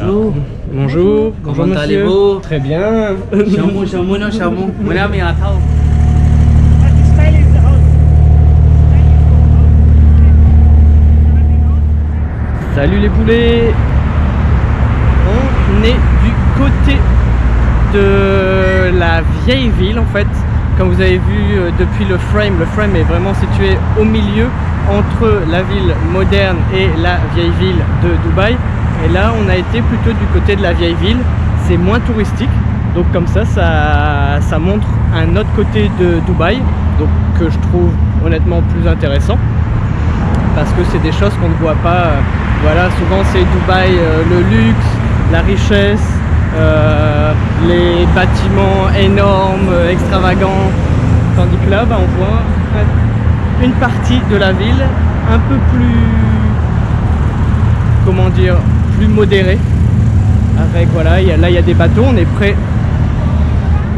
Bonjour. Bonjour. Bonjour Comment allez-vous? Très bien. Charmou. Mon nom est Athao. Salut les poulets. On est du côté de la vieille ville en fait. Comme vous avez vu depuis le frame est vraiment situé au milieu entre la ville moderne et la vieille ville de Dubaï. Et là on a été plutôt du côté de la vieille ville, c'est moins touristique, donc comme ça montre un autre côté de Dubaï, donc que je trouve honnêtement plus intéressant parce que c'est des choses qu'on ne voit pas. Voilà, souvent c'est Dubaï, le luxe, la richesse, les bâtiments énormes, extravagants, tandis que là on voit une partie de la ville un peu plus, comment dire, plus modérée, avec voilà, là il y a des bateaux, on est prêt,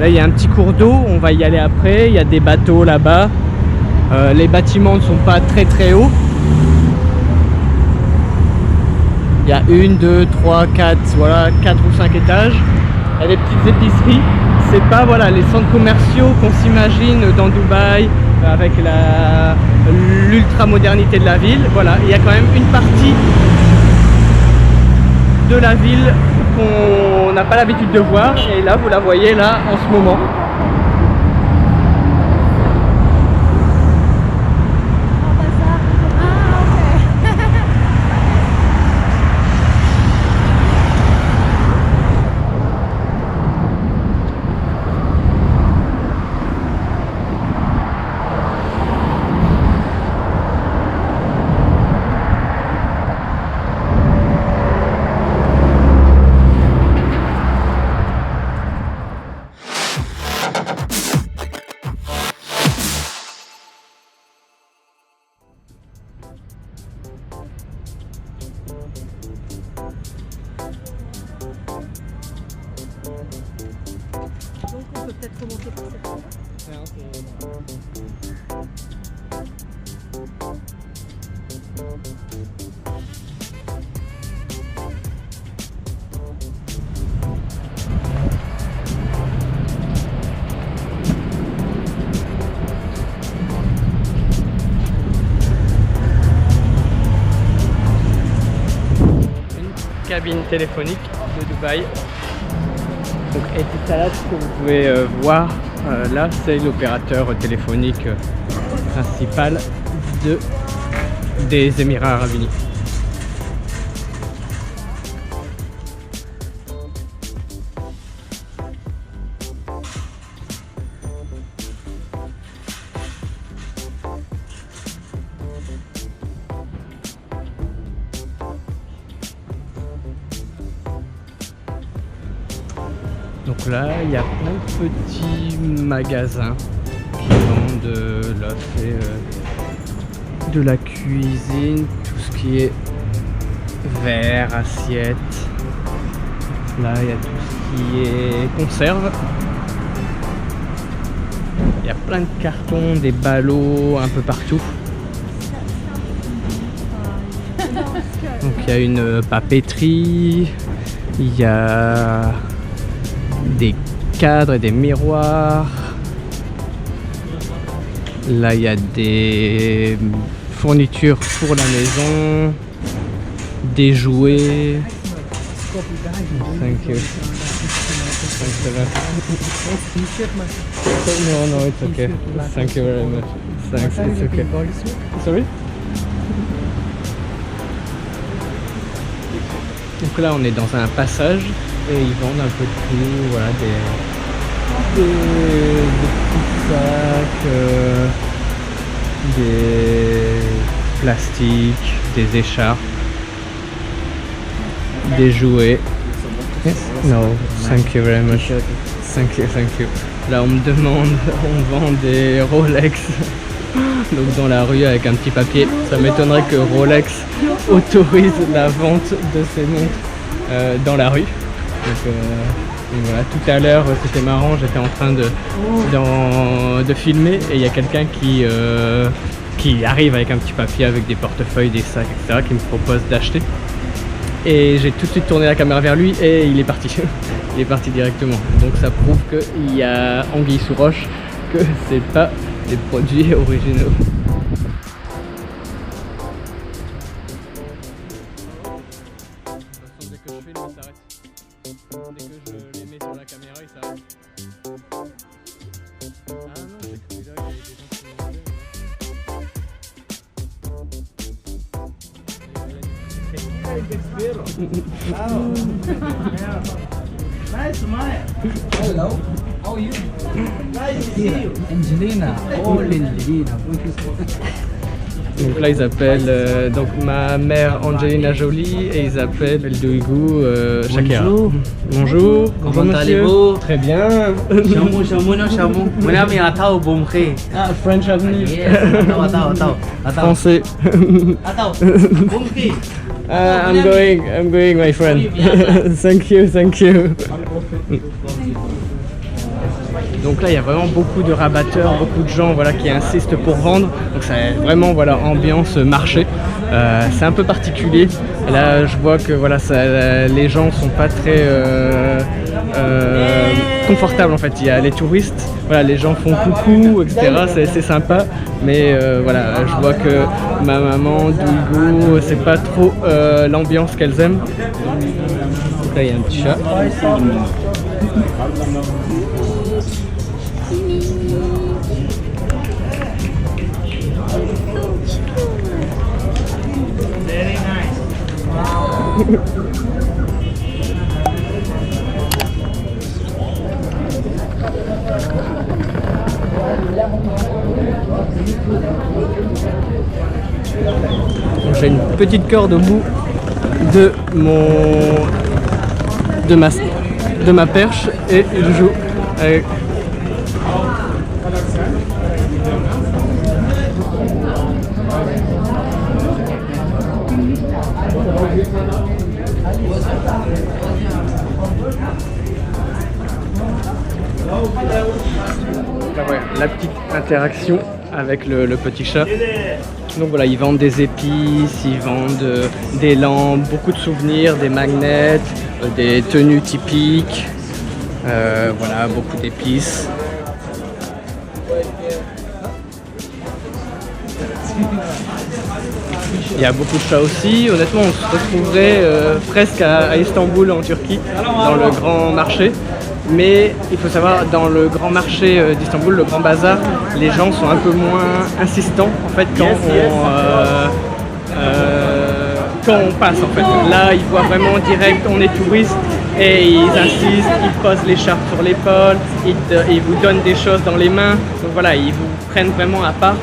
là il y a un petit cours d'eau, on va y aller après, il y a des bateaux là-bas, les bâtiments ne sont pas très hauts. Il y a 1, 2, 3, 4, voilà, 4 ou 5 étages. Il y a des petites épiceries. C'est pas voilà, les centres commerciaux qu'on s'imagine dans Dubaï avec l'ultra modernité de la ville. Voilà, il y a quand même une partie de la ville qu'on n'a pas l'habitude de voir. Et là, vous la voyez là en ce moment. Donc on peut peut-être commencer par cette fois. Une cabine téléphonique de Dubaï. Donc Etisalat, que vous pouvez voir là, c'est l'opérateur téléphonique principal des Émirats Arabes Unis. Donc là, il y a plein de petits magasins qui vendent là, de la cuisine, tout ce qui est verre, assiette. Là, il y a tout ce qui est conserve. Il y a plein de cartons, des ballots un peu partout. Donc il y a une papeterie, il y a des cadres et des miroirs. Là il y a des fournitures pour la maison, des jouets. Thank you. No, it's okay. Thank you very much. Thanks, it's okay. Sorry? Donc là on est dans un passage et ils vendent un peu de tout, voilà, des petits sacs, des plastiques, des écharpes, des jouets. Yes? No, thank you very much. Thank you. Là on me demande, on vend des Rolex. Donc dans la rue avec un petit papier. Ça m'étonnerait que Rolex autorise la vente de ces montres dans la rue. Donc voilà, tout à l'heure c'était marrant, j'étais en train de filmer et il y a quelqu'un qui arrive avec un petit papier avec des portefeuilles, des sacs, etc. qui me propose d'acheter. Et j'ai tout de suite tourné la caméra vers lui et il est parti. Il est parti directement. Donc ça prouve qu'il y a anguille sous roche, que c'est pas des produits originaux. Dès que je filme, il s'arrête. Dès que je les mets sur la caméra, il s'arrête. Ah non, j'ai cru là qu'il y avait des gens qui mangeaient. Nice smile. Hello. How are you? Nice to see you. Angelina. All Angelina. Donc là ils appellent donc ma mère Angelina Jolie et ils appellent Doigou Shakira. Bonjour. Bonjour. Comment Bonjour, monsieur. allez-vous? Très bien. Shamu, shamu, no shamu. Mon ami Atao Bomkhe. Ah, French Avenue. Yes, Atao. Français. Atao. Bomkhe. I'm going, my friend. Thank you. Donc là, il y a vraiment beaucoup de rabatteurs, beaucoup de gens voilà, qui insistent pour vendre. Donc c'est vraiment voilà, ambiance marché. C'est un peu particulier. Là, je vois que voilà, les gens sont pas très confortables en fait. Il y a les touristes, voilà, les gens font coucou, etc. C'est sympa. Mais voilà, je vois que ma maman, Dougo, c'est pas trop l'ambiance qu'elles aiment. Donc là, il y a un petit chat. J'ai une petite corde au bout de ma perche et je joue avec. Là, ouais, la petite interaction avec le petit chat. Donc voilà, ils vendent des épices, ils vendent des lampes, beaucoup de souvenirs, des magnets, des tenues typiques, voilà, beaucoup d'épices. Il y a beaucoup de chats aussi. Honnêtement, on se retrouverait presque à Istanbul en Turquie, dans le grand marché. Mais il faut savoir, dans le grand marché d'Istanbul, le grand bazar, les gens sont un peu moins insistants en fait quand on passe en fait. Là, ils voient vraiment direct, on est touriste et ils insistent, ils posent l'écharpe sur l'épaule, ils vous donnent des choses dans les mains. Donc voilà, ils vous prennent vraiment à part.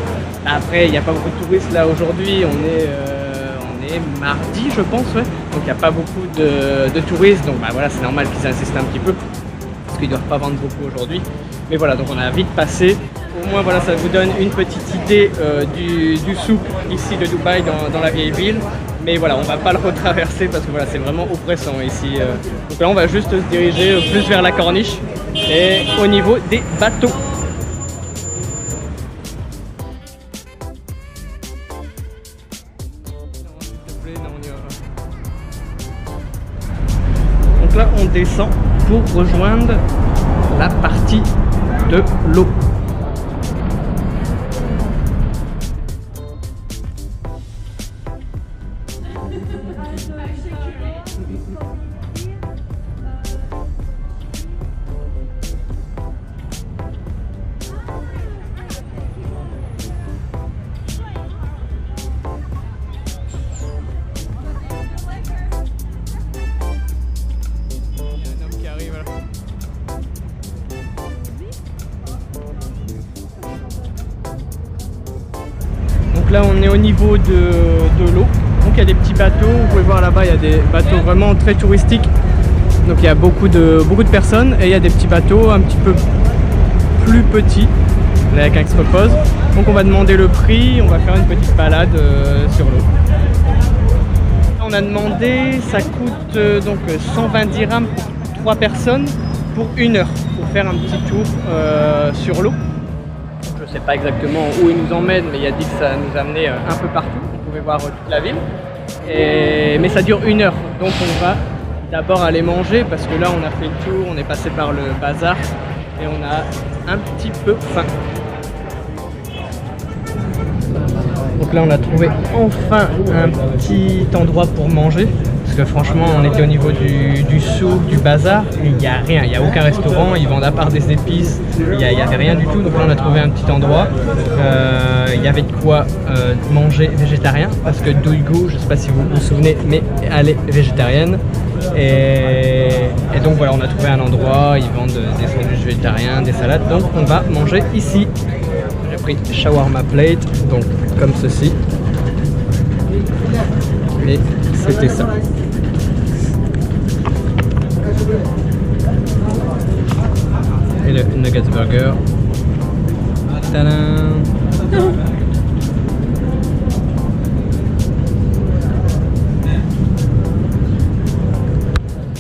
Après, il n'y a pas beaucoup de touristes là aujourd'hui, on est mardi je pense, ouais. Donc il n'y a pas beaucoup de touristes, donc bah, voilà, c'est normal qu'ils insistent un petit peu. Parce qu'ils ne doivent pas vendre beaucoup aujourd'hui. Mais voilà, donc on a vite passé. Au moins voilà, ça vous donne une petite idée du souk ici de Dubaï dans la vieille ville. Mais voilà, on va pas le retraverser parce que voilà, c'est vraiment oppressant ici. Donc là on va juste se diriger plus vers la corniche et au niveau des bateaux. Donc là on descend pour rejoindre la partie de l'eau. Donc là on est au niveau de l'eau, donc il y a des petits bateaux, vous pouvez voir là-bas il y a des bateaux vraiment très touristiques, donc il y a beaucoup de personnes et il y a des petits bateaux un petit peu plus petits, là quelqu'un qui se repose, donc on va demander le prix, on va faire une petite balade sur l'eau. On a demandé, ça coûte donc 120 dirhams pour 3 personnes pour 1 heure pour faire un petit tour sur l'eau. Je ne sais pas exactement où il nous emmène, mais il a dit que ça nous amenait un peu partout. Vous pouvez voir toute la ville. mais ça dure 1 heure. Donc on va d'abord aller manger parce que là on a fait le tour, on est passé par le bazar et on a un petit peu faim. Donc là on a trouvé enfin un petit endroit pour manger. Parce que franchement on était au niveau du souk, du bazar, et il n'y a rien, il n'y a aucun restaurant, ils vendent à part des épices, il n'y avait rien du tout. Donc là on a trouvé un petit endroit, il y avait de quoi manger végétarien, parce que Doigu, je ne sais pas si vous vous souvenez, mais elle est végétarienne. Et donc voilà, on a trouvé un endroit, ils vendent des sandwichs végétariens, des salades, donc on va manger ici. J'ai pris shawarma plate, donc comme ceci. Et c'était ça. Et le nuggets burger. Tadam!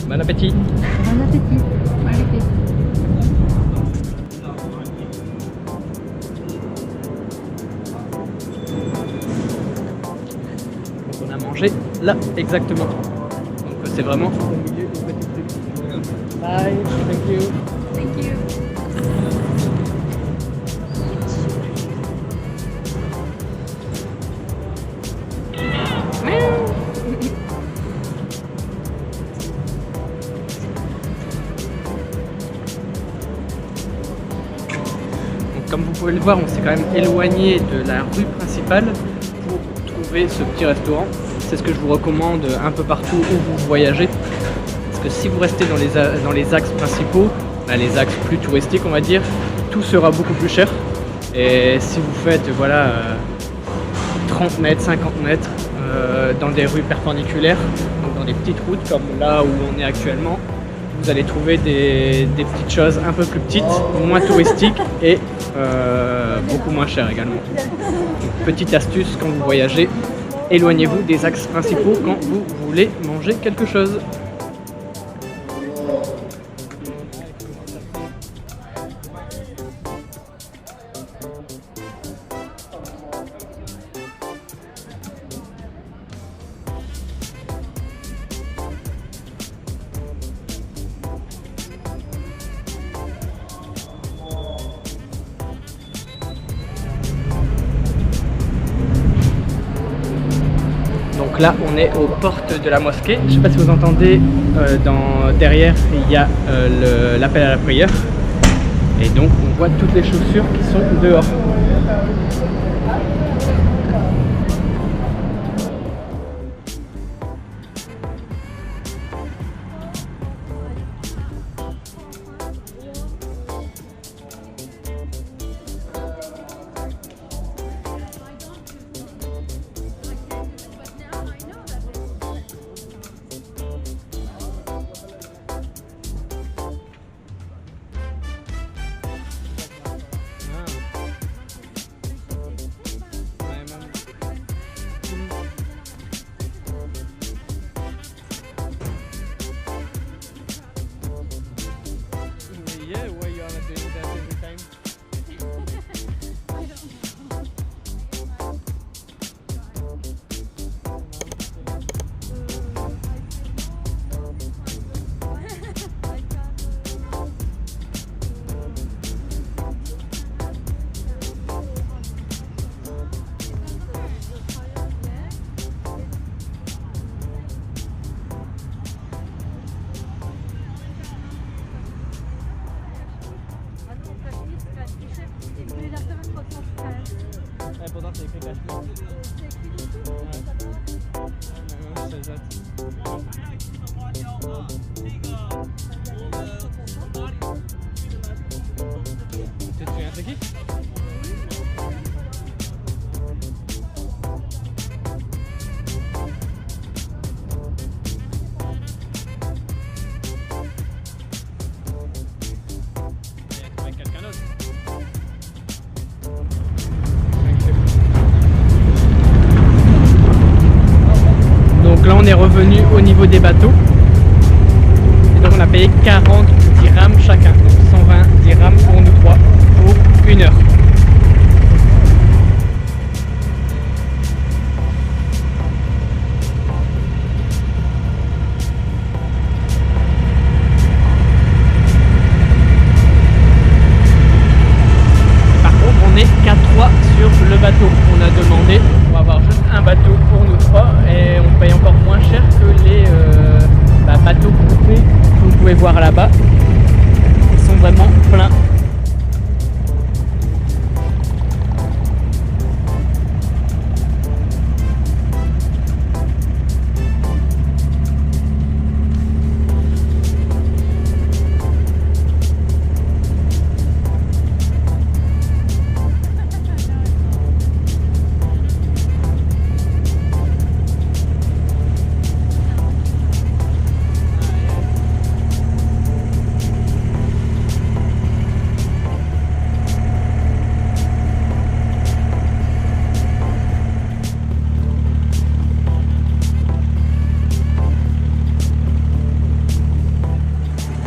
Bon appétit! Bon appétit. Bon appétit. On a mangé là exactement. Donc c'est vraiment au milieu du petit truc. Bye, thank you. Thank you. Donc, comme vous pouvez le voir, on s'est quand même éloigné de la rue principale pour trouver ce petit restaurant. C'est ce que je vous recommande un peu partout où vous voyagez. Parce que si vous restez dans les axes principaux, les axes plus touristiques on va dire, tout sera beaucoup plus cher. Et si vous faites voilà 30 mètres, 50 mètres dans des rues perpendiculaires, donc dans des petites routes comme là où on est actuellement, vous allez trouver des petites choses un peu plus petites, moins touristiques et beaucoup moins chères également. Donc, petite astuce quand vous voyagez, éloignez-vous des axes principaux quand vous voulez manger quelque chose. Donc là on est aux portes de la mosquée. Je ne sais pas si vous entendez, derrière il y a l'appel à la prière. Et donc on voit toutes les chaussures qui sont dehors. Donc là on est revenu au niveau des bateaux. Et donc on a payé 40 dirhams chacun. Donc 120 dirhams pour nous trois pour 1 heure. fois et on paye encore moins cher que les bateaux coupés que vous pouvez voir là-bas. Ils sont vraiment pleins.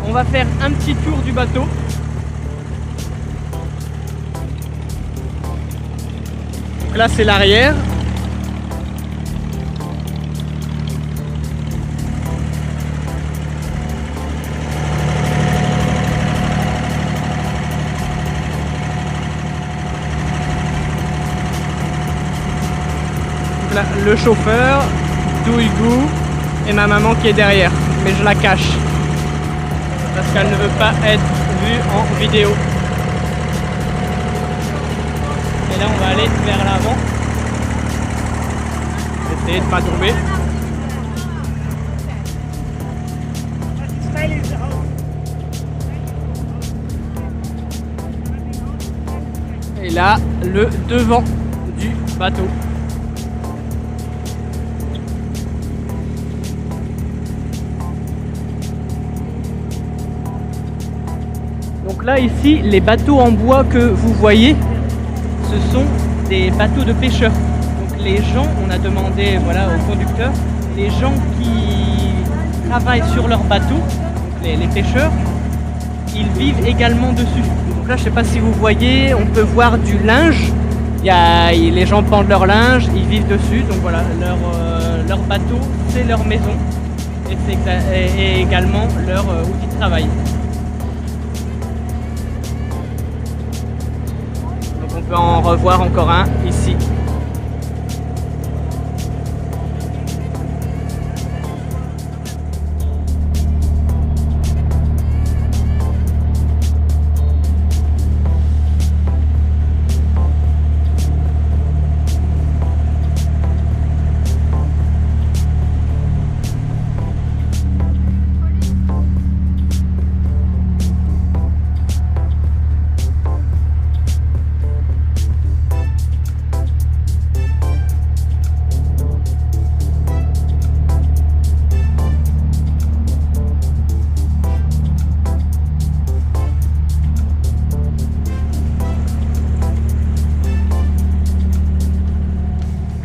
On va faire un petit tour du bateau. Donc là c'est l'arrière. Donc là, le chauffeur, Douigou et ma maman qui est derrière. Mais je la cache. Parce qu'elle ne veut pas être vue en vidéo. Et là on va aller vers l'avant. Essayer de ne pas tomber. Et là, le devant du bateau. Donc là ici, les bateaux en bois que vous voyez, ce sont des bateaux de pêcheurs. Donc les gens, on a demandé voilà, au conducteur, les gens qui travaillent sur leur bateau, donc les pêcheurs, ils vivent également dessus. Donc là je ne sais pas si vous voyez, on peut voir du linge. Les gens pendent leur linge, ils vivent dessus. Donc voilà, leur bateau, c'est leur maison et c'est également leur outil de travail. On peut en revoir encore un ici.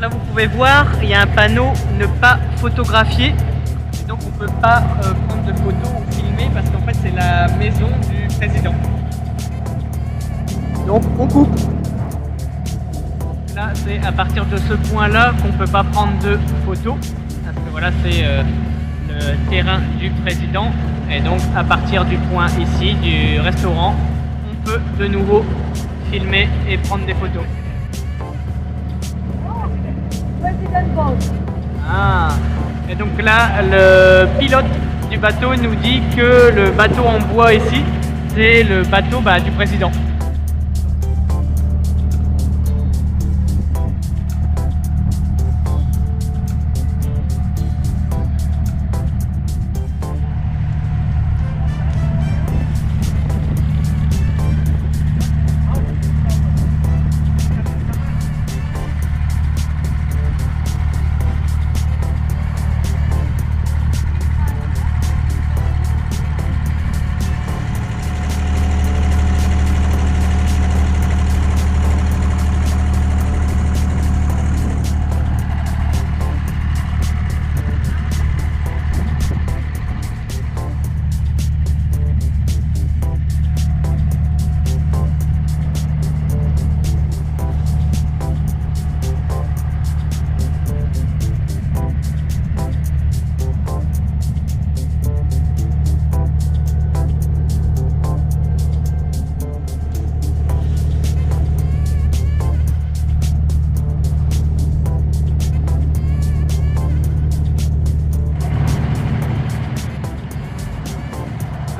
Là vous pouvez voir, il y a un panneau ne pas photographier. Et donc on ne peut pas prendre de photos ou filmer parce qu'en fait c'est la maison du président. Donc on coupe. Là c'est à partir de ce point là qu'on ne peut pas prendre de photos. Parce que voilà c'est le terrain du président. Et donc à partir du point ici, du restaurant, on peut de nouveau filmer et prendre des photos. Ah. Et donc là, le pilote du bateau nous dit que le bateau en bois ici, c'est le bateau du président.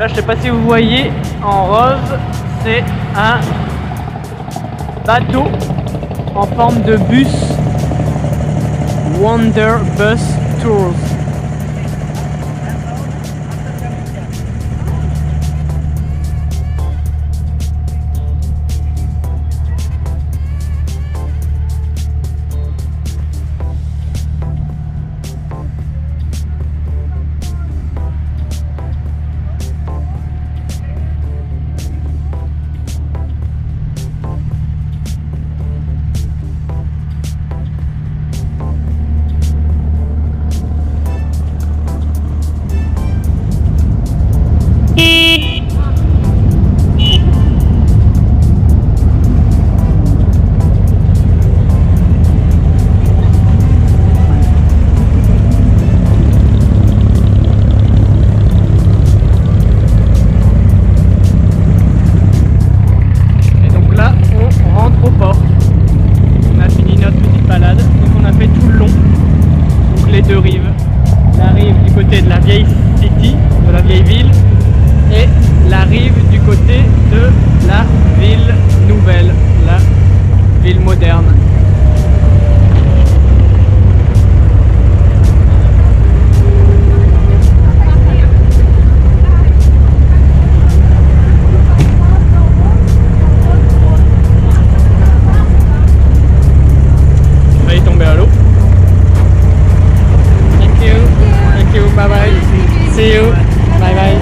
Là, je sais pas si vous voyez, en rose, c'est un bateau en forme de bus Wonder Bus Tours. Deux rives, la rive du côté de la vieille city, de la vieille ville, et la rive du côté de la ville nouvelle, la ville moderne. On va y tomber à l'eau. Bye bye. See you. Bye bye.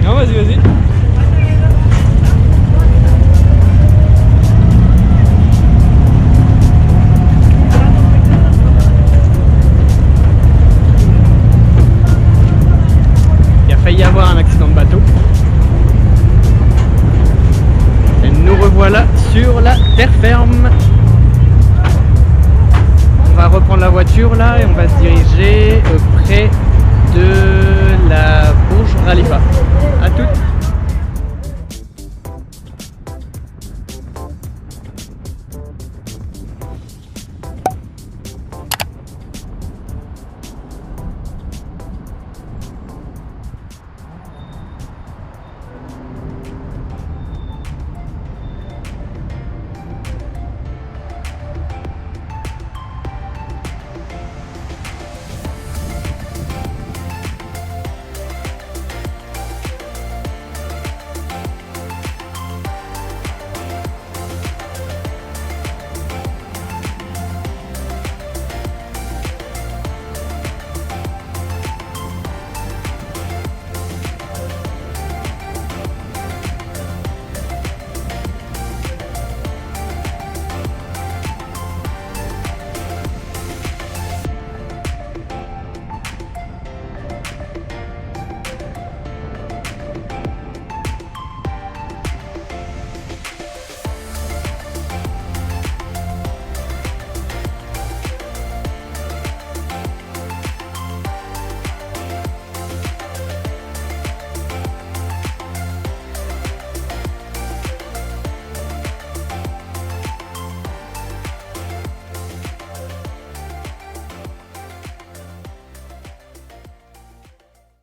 Non, vas-y, vas-y. Il a failli y avoir un accident de bateau. Et nous revoilà sur la terre ferme. On va reprendre la voiture là et on va se diriger près de la Burj Khalifa. À toutes.